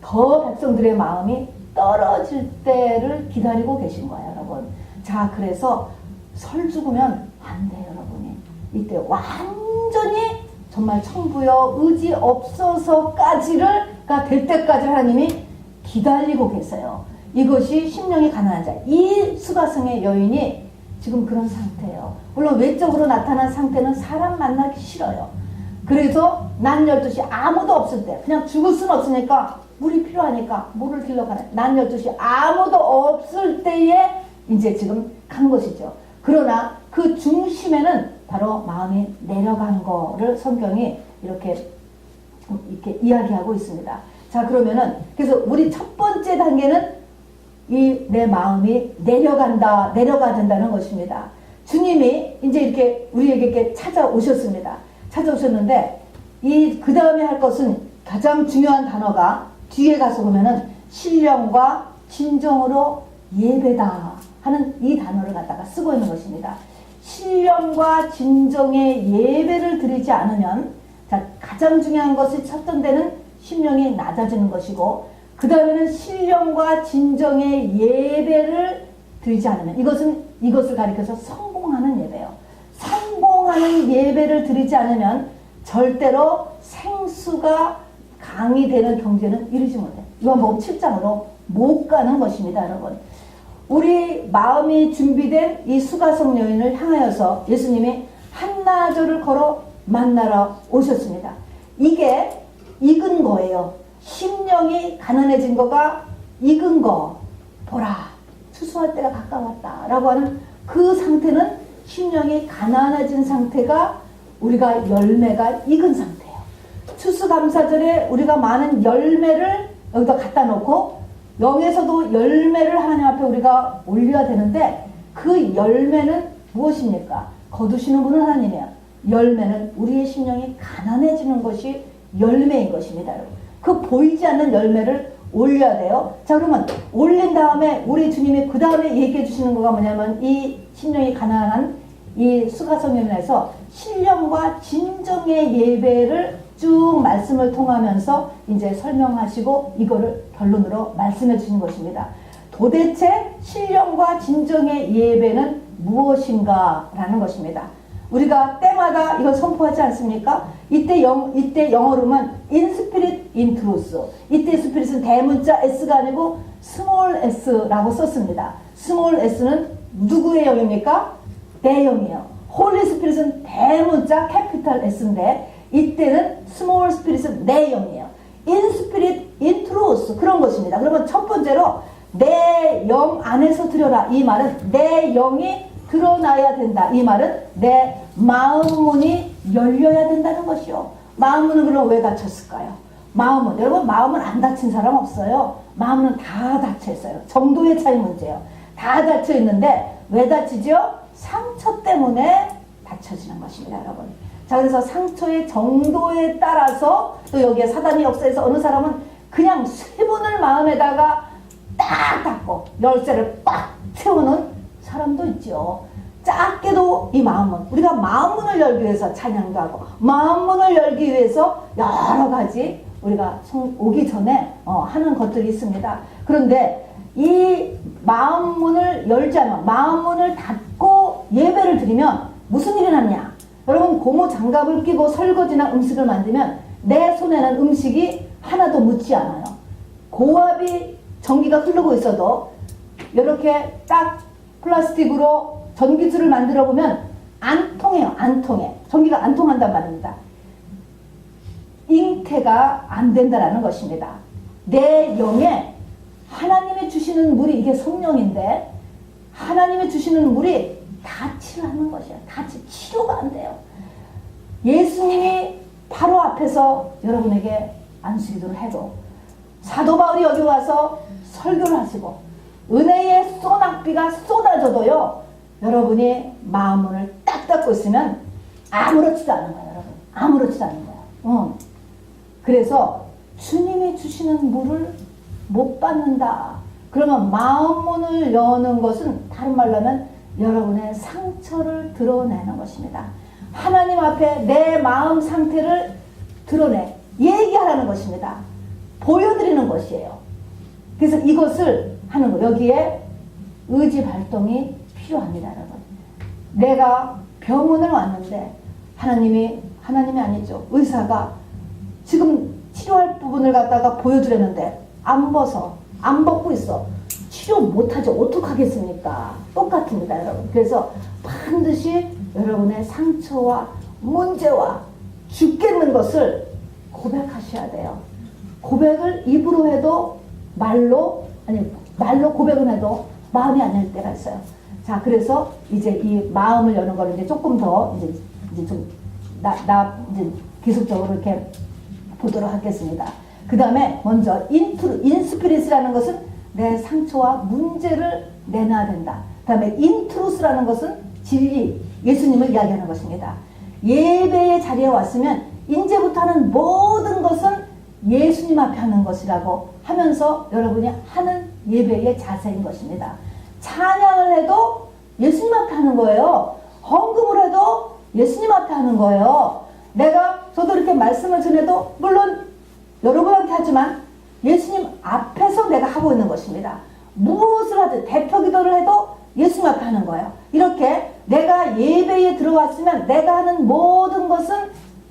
더 백성들의 마음이 떨어질 때를 기다리고 계신 거예요, 여러분. 자, 그래서 설 죽으면 안 돼요, 여러분이. 이때 완전히 정말 청부여 의지 없어서까지가 될 때까지 하나님이 기다리고 계세요. 이것이 심령이 가난한 자. 이 수가성의 여인이 지금 그런 상태예요. 물론 외적으로 나타난 상태는 사람 만나기 싫어요. 그래서 낮 12시 아무도 없을 때, 그냥 죽을 수는 없으니까 물이 필요하니까 물을 길러 가는, 낮 12시 아무도 없을 때에 이제 지금 간 것이죠. 그러나 그 중심에는 바로 마음이 내려간 거를 성경이 이렇게 이야기하고 있습니다. 자, 그러면은, 그래서 우리 첫 번째 단계는 이 내 마음이 내려간다, 내려가야 된다는 것입니다. 주님이 이제 이렇게 우리에게 이렇게 찾아오셨습니다. 찾아오셨는데, 그 다음에 할 것은 가장 중요한 단어가 뒤에 가서 보면은 신령과 진정으로 예배다 하는 이 단어를 갖다가 쓰고 있는 것입니다. 신령과 진정의 예배를 드리지 않으면, 자, 가장 중요한 것이 첫 번째는 심령이 낮아지는 것이고, 그 다음에는 신령과 진정의 예배를 드리지 않으면, 이것을 가리켜서 성공하는 예배예요. 성공하는 예배를 드리지 않으면 절대로 생수가 강이 되는 경제는 이루지 못해요. 요한복음 7장으로 못 가는 것입니다, 여러분. 우리 마음이 준비된 이 수가성 여인을 향하여서 예수님이 한나절을 걸어 만나러 오셨습니다. 이게 익은 거예요. 심령이 가난해진 거가 익은 거. 보라, 추수할 때가 가까웠다 라고 하는 그 상태는, 심령이 가난해진 상태가 우리가 열매가 익은 상태예요. 추수감사절에 우리가 많은 열매를 여기다 갖다 놓고 여기에서도 열매를 하나님 앞에 우리가 올려야 되는데, 그 열매는 무엇입니까? 거두시는 분은 하나님이에요. 열매는 우리의 심령이 가난해지는 것이 열매인 것입니다. 그 보이지 않는 열매를 올려야 돼요. 자, 그러면 올린 다음에 우리 주님이 그 다음에 얘기해 주시는 거가 뭐냐면, 이 심령이 가난한 이 수가성연에서 신령과 진정의 예배를 쭉 말씀을 통하면서 이제 설명하시고 이거를 결론으로 말씀해 주신 것입니다. 도대체 신령과 진정의 예배는 무엇인가 라는 것입니다. 우리가 때마다 이걸 선포하지 않습니까? 이때 영어로 보면 in spirit, in truth. 이때 spirit은 대문자 S가 아니고 small s라고 썼습니다. small s는 누구의 영입니까? 내 영이에요. Holy Spirit은 대문자 capital S인데 이때는 small spirit은 내 영이에요. in spirit, in truth 그런 것입니다. 그러면 첫 번째로 내 영 안에서 드려라. 이 말은 내 영이 드러나야 된다. 이 말은 내 마음 문이 열려야 된다는 것이요. 마음 문은 그럼 왜 닫혔을까요? 마음은, 여러분 마음은 안 닫힌 사람 없어요. 마음은 다 닫혀 있어요. 정도의 차이 문제예요. 다 닫혀 있는데 왜 닫히죠? 상처 때문에 닫혀지는 것입니다, 여러분. 자, 그래서 상처의 정도에 따라서 또 여기에 사단이 역사에서 어느 사람은 그냥 쇠문을 마음에다가 딱 닫고 열쇠를 빡 채우는 사람도 있죠. 작게도 이 마음문, 우리가 마음문을 열기 위해서 찬양도 하고 마음문을 열기 위해서 여러 가지 우리가 오기 전에 하는 것들이 있습니다. 그런데 이 마음문을 열자면, 마음문을 닫고 예배를 드리면 무슨 일이 났냐? 여러분 고무 장갑을 끼고 설거지나 음식을 만들면 내 손에는 음식이 하나도 묻지 않아요. 고압이 전기가 흐르고 있어도 이렇게 딱 플라스틱으로 전기줄을 만들어 보면 안 통해요. 안 통해. 전기가 안 통한단 말입니다. 잉태가 안 된다라는 것입니다. 내 영에 하나님이 주시는 물이, 이게 성령인데 하나님이 주시는 물이 닿지를 않는 것이에요. 치료가 안 돼요. 예수님이 바로 앞에서 여러분에게 안수기도를 해도, 사도 바울이 여기 와서 설교를 하시고 은혜의 소낙비가 쏟아져도요, 여러분이 마음문을 딱 닫고 있으면 아무렇지도 않은 거예요. 여러분 아무렇지도 않은 거예요. 그래서 주님이 주시는 물을 못 받는다. 그러면 마음문을 여는 것은 다른 말로 하면 여러분의 상처를 드러내는 것입니다. 하나님 앞에 내 마음 상태를 드러내 얘기하라는 것입니다. 보여드리는 것이에요. 그래서 이것을 하는 거, 여기에 의지 발동이 필요합니다, 여러분. 내가 병원을 왔는데 하나님이 아니죠. 의사가 지금 치료할 부분을 갖다가 보여주려는데 안 벗고 있어. 치료 못하죠. 어떡하겠습니까? 똑같습니다, 여러분. 그래서 반드시 여러분의 상처와 문제와 죽겠는 것을 고백하셔야 돼요. 고백을 입으로 해도 말로 고백은 해도 마음이 안 열 때가 있어요. 자, 그래서 이제 이 마음을 여는 거를 이제 조금 더 이제 좀 이제 기술적으로 이렇게 보도록 하겠습니다. 그 다음에 먼저 인스피릿이라는 것은 내 상처와 문제를 내놔야 된다. 그 다음에 인트루스라는 것은 진리, 예수님을 이야기하는 것입니다. 예배의 자리에 왔으면 이제부터 하는 모든 것은 예수님 앞에 하는 것이라고 하면서 여러분이 하는 예배의 자세인 것입니다. 찬양을 해도 예수님 앞에 하는 거예요. 헌금을 해도 예수님 앞에 하는 거예요. 저도 이렇게 말씀을 전해도 물론 여러분한테 하지만 예수님 앞에서 내가 하고 있는 것입니다. 무엇을 하든 대표 기도를 해도 예수님 앞에 하는 거예요. 이렇게 내가 예배에 들어왔으면 내가 하는 모든 것은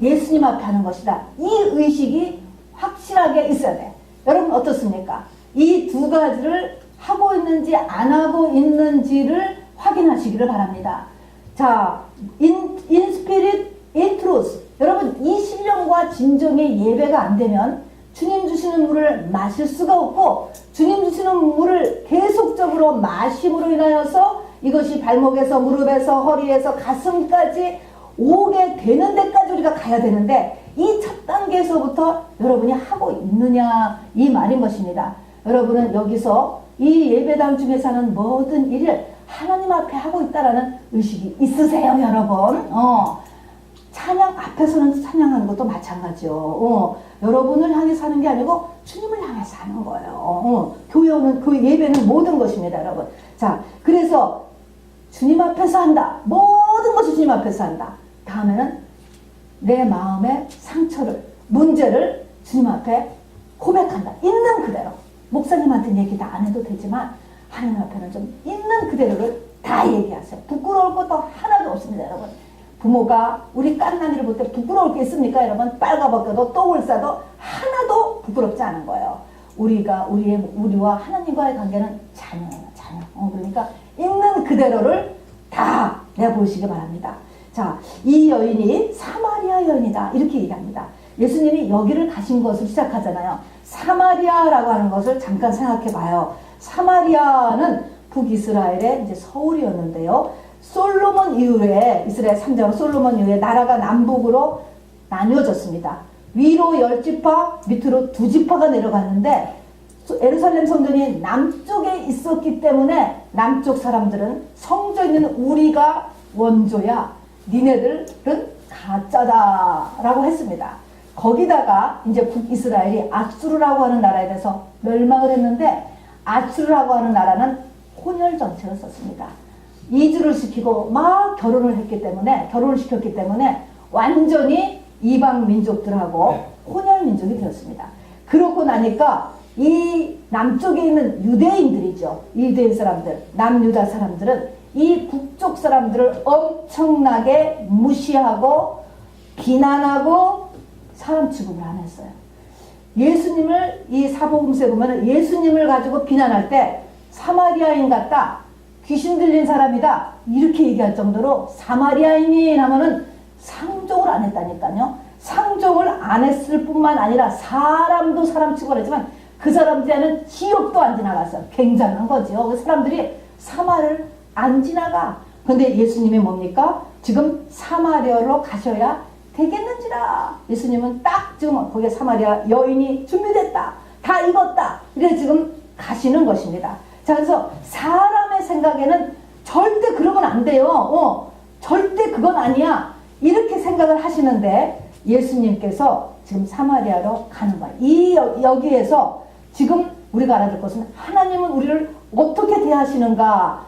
예수님 앞에 하는 것이다. 이 의식이 확실하게 있어야 돼. 여러분 어떻습니까? 이 두 가지를 하고 있는지 안 하고 있는지를 확인하시기를 바랍니다. 자, in spirit, in truth. 여러분 이 신령과 진정의 예배가 안 되면 주님 주시는 물을 마실 수가 없고, 주님 주시는 물을 계속적으로 마심으로 인하여서 이것이 발목에서 무릎에서 허리에서 가슴까지 오게 되는 데까지 우리가 가야 되는데, 이 첫 단계에서부터 여러분이 하고 있느냐 이 말인 것입니다. 여러분은 여기서 이 예배당 중에서 하는 모든 일을 하나님 앞에 하고 있다라는 의식이 있으세요, 여러분? 찬양 앞에서는 찬양하는 것도 마찬가지요. 여러분을 향해서 하는 게 아니고 주님을 향해서 하는 거예요. 교회는 그 예배는 모든 것입니다, 여러분. 자, 그래서 주님 앞에서 한다. 모든 것이 주님 앞에서 한다. 다음에는 내 마음의 상처를, 문제를 주님 앞에 고백한다. 있는 그대로. 목사님한테는 얘기 다 안 해도 되지만 하나님 앞에는 좀 있는 그대로를 다 얘기하세요. 부끄러울 것도 하나도 없습니다, 여러분. 부모가 우리 깐난이를 볼 때 부끄러울 게 있습니까? 여러분, 빨가벗겨도 똥을 싸도 하나도 부끄럽지 않은 거예요. 우리와 하나님과의 관계는 자녀예요, 자녀. 그러니까 있는 그대로를 다 내보시기 바랍니다. 자, 이 여인이 사마리아 여인이다, 이렇게 얘기합니다. 예수님이 여기를 가신 것을 시작하잖아요. 사마리아라고 하는 것을 잠깐 생각해 봐요. 사마리아는 북이스라엘의 이제 서울이었는데요. 솔로몬 이후에, 이스라엘 3장 솔로몬 이후에 나라가 남북으로 나뉘어졌습니다. 위로 10지파, 밑으로 2지파가 내려갔는데, 예루살렘 성전이 남쪽에 있었기 때문에 남쪽 사람들은 성전에 있는 우리가 원조야, 니네들은 가짜다라고 했습니다. 거기다가 이제 북이스라엘이 아수르라고 하는 나라에 대해서 멸망을 했는데, 아수르라고 하는 나라는 혼혈 정책을 썼습니다. 이주를 시키고 막 결혼을 시켰기 때문에 완전히 이방 민족들하고 혼혈 민족이 되었습니다. 그러고 나니까 이 남쪽에 있는 유대인들이죠. 유대인 사람들, 남유다 사람들은 이 북쪽 사람들을 엄청나게 무시하고 비난하고 사람 취급을 안 했어요. 예수님을, 이 사복음서에 보면 예수님을 가지고 비난할 때 사마리아인 같다, 귀신 들린 사람이다, 이렇게 얘기할 정도로 사마리아인이 하면은 상종을 안 했다니까요. 상종을 안 했을 뿐만 아니라 사람도 사람 취급을 했지만 그 사람들에는 지역도 안 지나갔어요. 굉장한 거죠. 그 사람들이 사마를 안 지나가. 근데 예수님이 뭡니까? 지금 사마리아로 가셔야 되겠는지라. 예수님은 딱 지금 거기에 사마리아 여인이 준비됐다, 다 익었다, 이래 지금 가시는 것입니다. 자, 그래서 사람의 생각에는 절대 그러면 안 돼요. 절대 그건 아니야, 이렇게 생각을 하시는데 예수님께서 지금 사마리아로 가는 거예요. 여기에서 지금 우리가 알아둘 것은, 하나님은 우리를 어떻게 대하시는가.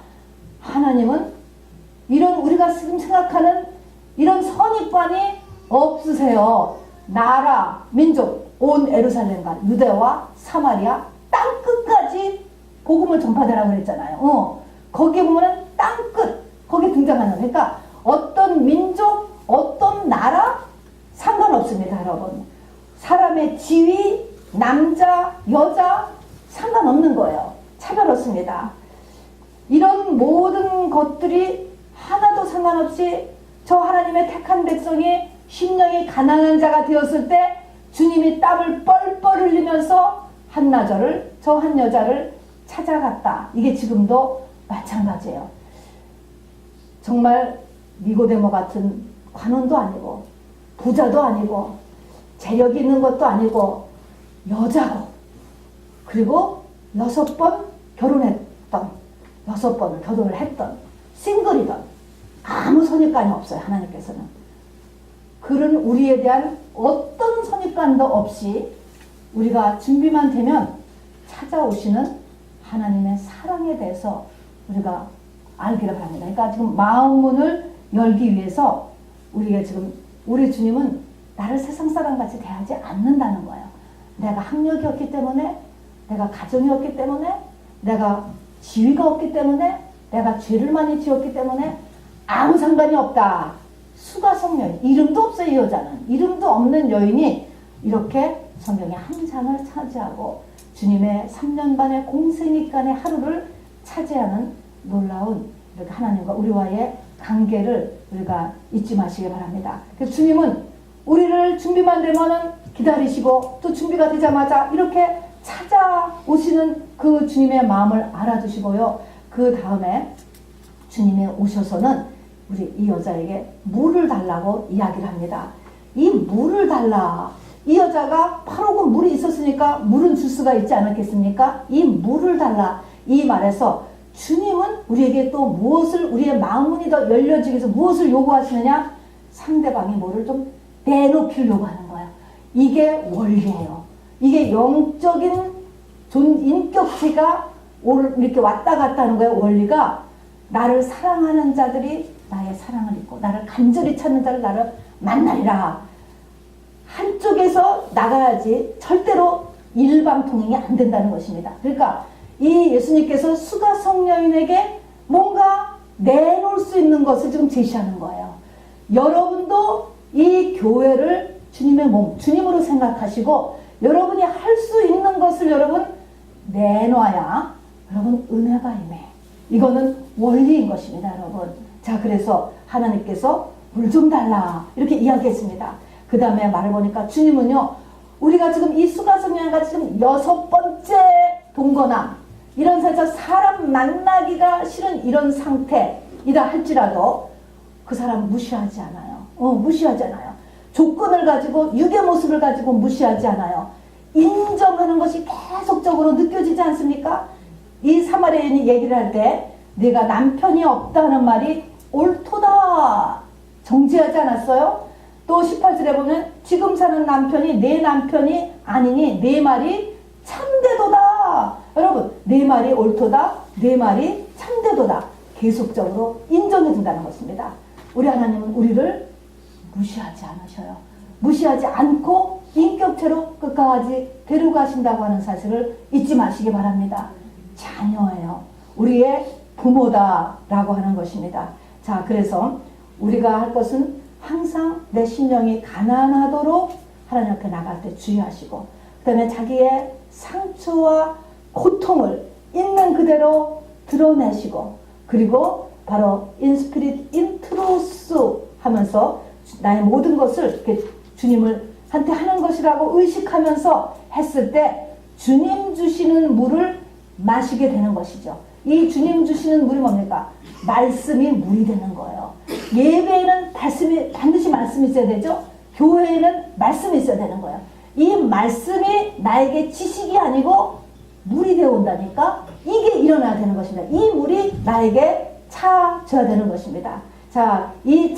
하나님은 이런 우리가 지금 생각하는 이런 선입관이 없으세요. 나라, 민족, 온 예루살렘과 유대와 사마리아 땅끝까지 복음을 전파되라고 그랬잖아요. 거기에 보면은 땅끝, 거기 등장하는, 그러니까 어떤 민족, 어떤 나라 상관없습니다, 여러분. 사람의 지위, 남자, 여자 상관없는 거예요. 차별 없습니다. 이런 모든 것들이 하나도 상관없이 저 하나님의 택한 백성이 심령이 가난한 자가 되었을 때 주님이 땀을 뻘뻘 흘리면서 한나절을, 저 한 여자를 찾아갔다. 이게 지금도 마찬가지예요. 정말 니고데모 같은 관원도 아니고 부자도 아니고 재력이 있는 것도 아니고 여자고, 그리고 6번 결혼했던, 6번을 결혼을 했던 싱글이던, 아무 선입관이 없어요. 하나님께서는 그런 우리에 대한 어떤 선입관도 없이 우리가 준비만 되면 찾아오시는 하나님의 사랑에 대해서 우리가 알기를 바랍니다. 그러니까 지금 마음문을 열기 위해서 우리가 지금, 우리 주님은 나를 세상 사람같이 대하지 않는다는 거예요. 내가 학력이 없기 때문에, 내가 가정이 없기 때문에, 내가 지위가 없기 때문에, 내가 죄를 많이 지었기 때문에 아무 상관이 없다. 수가성 여인, 이름도 없어요. 이 여자는 이름도 없는 여인이 이렇게 성경의 한 장을 차지하고 주님의 3년 반의 공생애간의 하루를 차지하는 놀라운 이렇게 하나님과 우리와의 관계를 우리가 잊지 마시기 바랍니다. 그래서 주님은 우리를 준비만 되면은 기다리시고, 또 준비가 되자마자 이렇게 찾아오시는 그 주님의 마음을 알아주시고요. 그 다음에 주님이 오셔서는 우리 이 여자에게 물을 달라고 이야기를 합니다. 이 물을 달라. 이 여자가 8호군 물이 있었으니까 물은 줄 수가 있지 않았겠습니까? 이 물을 달라. 이 말에서 주님은 우리에게 또 무엇을, 우리의 마음문이 더 열려지기 위해서 무엇을 요구하시느냐? 상대방이 뭐를 좀 내놓기를 요구하는 거예요. 이게 원리예요. 이게 영적인 인격체가 이렇게 왔다 갔다 하는 거예요. 원리가, 나를 사랑하는 자들이 나의 사랑을 잊고 나를 간절히 찾는 자를 나를 만나리라. 한쪽에서 나가야지 절대로 일방통행이 안 된다는 것입니다. 그러니까 이 예수님께서 수가성여인에게 뭔가 내놓을 수 있는 것을 지금 제시하는 거예요. 여러분도 이 교회를 주님의 몸, 주님으로 생각하시고 여러분이 할 수 있는 것을 여러분 내놔야 여러분 은혜가 임해. 이거는 원리인 것입니다, 여러분. 자, 그래서 하나님께서 물 좀 달라 이렇게 이야기했습니다. 그 다음에 말을 보니까 주님은요, 우리가 지금 이 수가성령과 지금 6번째 동거남, 이런 살짝 사람 만나기가 싫은 이런 상태이다 할지라도 그 사람 무시하지 않아요. 무시하지 않아요. 조건을 가지고 육의 모습을 가지고 무시하지 않아요. 인정하는 것이 계속적으로 느껴지지 않습니까? 이 사마리아인이 얘기를 할 때 내가 남편이 없다는 말이 옳도다 정지하지 않았어요? 또 18절에 보면 지금 사는 남편이 내 남편이 아니니 내 말이 참되도다. 여러분, 내 말이 옳도다, 내 말이 참되도다. 계속적으로 인정해 준다는 것입니다. 우리 하나님은 우리를 무시하지 않으셔요. 무시하지 않고 인격체로 끝까지 데려가신다고 하는 사실을 잊지 마시기 바랍니다. 자녀예요. 우리의 부모다라고 하는 것입니다. 자, 그래서 우리가 할 것은 항상 내 심령이 가난하도록 하나님 앞에 나갈 때 주의하시고, 그 다음에 자기의 상처와 고통을 있는 그대로 드러내시고, 그리고 바로 in spirit, in truth 하면서 나의 모든 것을 이렇게 주님을 한테 하는 것이라고 의식하면서 했을 때 주님 주시는 물을 마시게 되는 것이죠. 이 주님 주시는 물이 뭡니까? 말씀이 물이 되는 거예요. 예배에는 반드시 말씀이 있어야 되죠. 교회에는 말씀이 있어야 되는 거예요. 이 말씀이 나에게 지식이 아니고 물이 되어 온다니까 이게 일어나야 되는 것입니다. 이 물이 나에게 차져야 되는 것입니다. 자, 이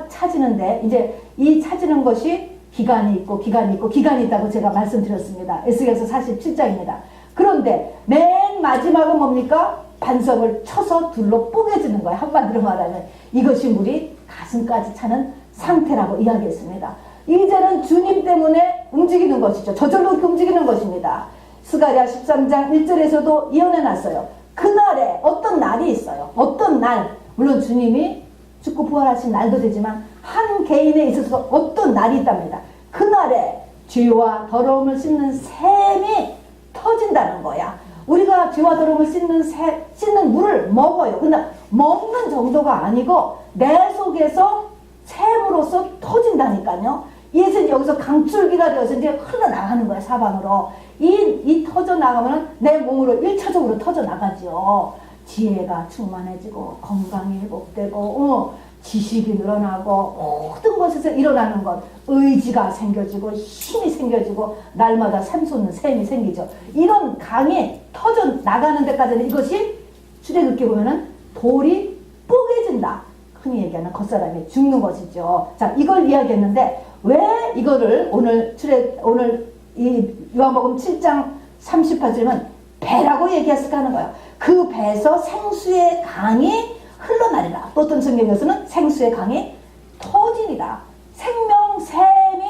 차지는데 이제 이 차지는 것이 기간이 있고 기간이 있다고 제가 말씀드렸습니다. 에스겔서 47장입니다. 그런데 맨 마지막은 뭡니까? 반석을 쳐서 둘로 뽀개지는 거예요. 한마디로 말하면 이것이 물이 가슴까지 차는 상태라고 이야기했습니다. 이제는 주님 때문에 움직이는 것이죠. 저절로 움직이는 것입니다. 스가랴 13장 1절에서도 예언해놨어요. 그날에 어떤 날이 있어요. 어떤 날, 물론 주님이 죽고 부활하신 날도 되지만 한 개인에 있어서 어떤 날이 있답니다. 그날에 죄와 더러움을 씻는 샘이 터진다는 거야. 우리가 죄와 더러움을 씻는 물을 먹어요. 근데 먹는 정도가 아니고 내 속에서 샘으로서 터진다니까요. 이제 여기서 강줄기가 되어서 이제 흘러나가는 거야, 사방으로. 이 터져나가면 내 몸으로 1차적으로 터져나가죠. 지혜가 충만해지고, 건강이 회복되고, 지식이 늘어나고, 모든 것에서 일어나는 것, 의지가 생겨지고, 힘이 생겨지고, 날마다 샘솟는 샘이 생기죠. 이런 강이 터져나가는 데까지는 이것이 출애굽기 보면은 돌이 뽀개진다. 흔히 얘기하는 겉사람이 죽는 것이죠. 자, 이걸 이야기했는데, 왜 이거를 오늘 이 요한복음 7장 38절은 배라고 얘기했을까 하는 거예요. 그 배에서 생수의 강이 흘러나리라. 또 어떤 성경에서는 생수의 강이 터지리라. 생명샘이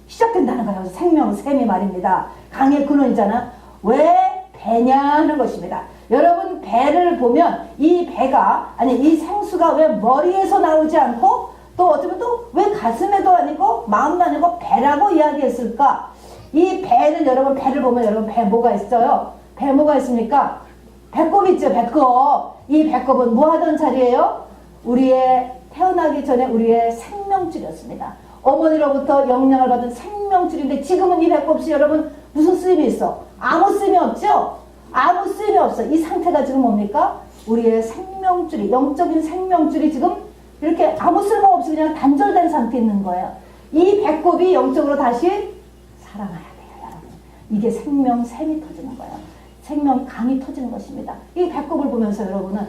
시작된다는 거예요. 생명샘이 말입니다. 강의 근원이잖아. 왜 배냐 하는 것입니다. 여러분, 배를 보면 이 배가, 아니 이 생수가 왜 머리에서 나오지 않고 또 어쩌면 또 왜 가슴에도 아니고 마음도 아니고 배라고 이야기했을까? 이 배는 여러분, 배를 보면 여러분 배 뭐가 있어요? 배 뭐가 있습니까? 배꼽 있죠, 배꼽. 이 배꼽은 뭐 하던 자리예요? 우리의 태어나기 전에 우리의 생명줄이었습니다. 어머니로부터 영향을 받은 생명줄인데 지금은 이 배꼽이 여러분 무슨 쓰임이 있어? 아무 쓰임이 없죠? 아무 쓰임이 없어. 이 상태가 지금 뭡니까? 우리의 생명줄이, 영적인 생명줄이 지금 이렇게 아무 쓸모없이 그냥 단절된 상태에 있는 거예요. 이 배꼽이 영적으로 다시 살아나야 돼요, 여러분. 이게 생명샘이 터지는 거예요. 생명 강이 터지는 것입니다. 이 배꼽을 보면서 여러분은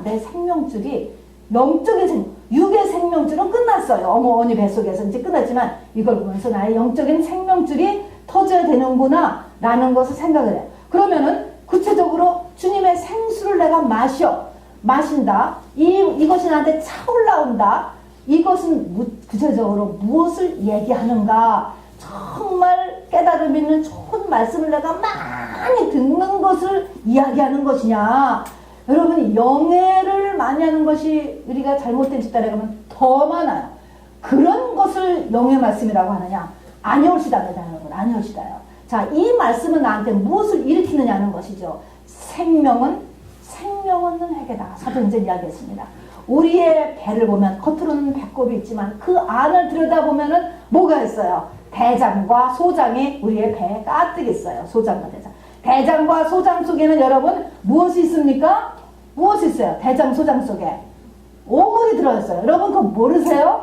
내 생명줄이 영적인 육의 생명줄은 끝났어요. 어머니 뱃속에서 이제 끝났지만 이걸 보면서 나의 영적인 생명줄이 터져야 되는구나 라는 것을 생각을 해요. 그러면은 구체적으로 주님의 생수를 내가 마신다. 이것이 나한테 차올라온다. 이것은 구체적으로 무엇을 얘기하는가? 정말 깨달음 있는 좋은 말씀을 내가 많이 듣는 것을 이야기하는 것이냐. 여러분, 영예를 많이 하는 것이 우리가 잘못된 집단에 가면 더 더 많아요. 그런 것을 영의 말씀이라고 하느냐? 아니올시다잖아요, 여러분. 아니올시다요. 자, 이 말씀은 나한테 무엇을 일으키느냐는 것이죠. 생명은 회개다. 사도행전 이야기했습니다. 우리의 배를 보면 겉으로는 배꼽이 있지만 그 안을 들여다보면은 뭐가 있어요? 대장과 소장이 우리의 배에 가득 있어요. 소장과 대장. 대장과 소장 속에는 여러분 무엇이 있습니까? 무엇이 있어요? 대장, 소장 속에 오물이 들어있어요. 여러분 그거 모르세요?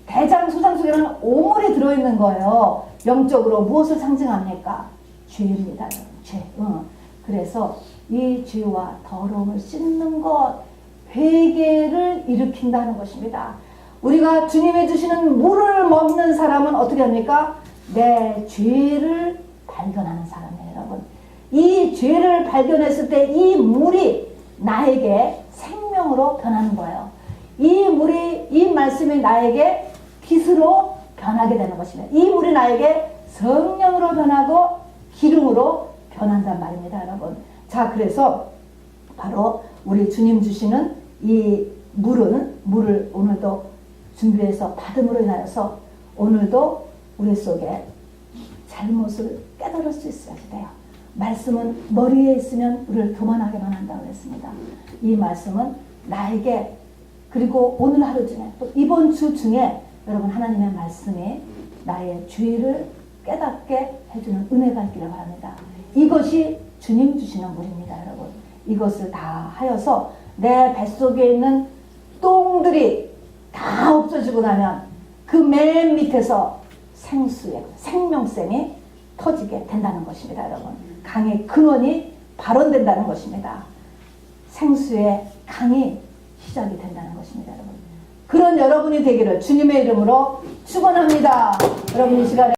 대장, 소장 속에는 오물이 들어있는 거예요. 영적으로 무엇을 상징합니까? 죄입니다. 죄. 그래서 이 죄와 더러움을 씻는 것, 회개를 일으킨다는 것입니다. 우리가 주님이 주시는 물을 먹는 사람은 어떻게 합니까? 내 죄를 발견하는 사람이에요, 여러분. 이 죄를 발견했을 때 이 물이 나에게 생명으로 변하는 거예요. 이 물이, 이 말씀이 나에게 빛으로 변하게 되는 것입니다. 이 물이 나에게 성령으로 변하고 기름으로 변한단 말입니다, 여러분. 자, 그래서 바로 우리 주님 주시는 이 물을 오늘도 준비해서 받음으로 인하여서 오늘도 우리 속에 잘못을 깨달을 수 있어야 돼요. 말씀은 머리에 있으면 우리를 교만하게만 한다고 했습니다. 이 말씀은 나에게 그리고 오늘 하루 중에 또 이번 주 중에 여러분 하나님의 말씀이 나의 죄를 깨닫게 해주는 은혜가 있기를 바랍니다. 이것이 주님 주시는 물입니다, 여러분. 이것을 다 하여서 내 뱃속에 있는 똥들이 다 없어지고 나면 그 맨 밑에서 생수의 생명샘이 터지게 된다는 것입니다, 여러분. 강의 근원이 발원된다는 것입니다. 생수의 강이 시작이 된다는 것입니다, 여러분. 그런 여러분이 되기를 주님의 이름으로 축원합니다. 여러분 이 시간에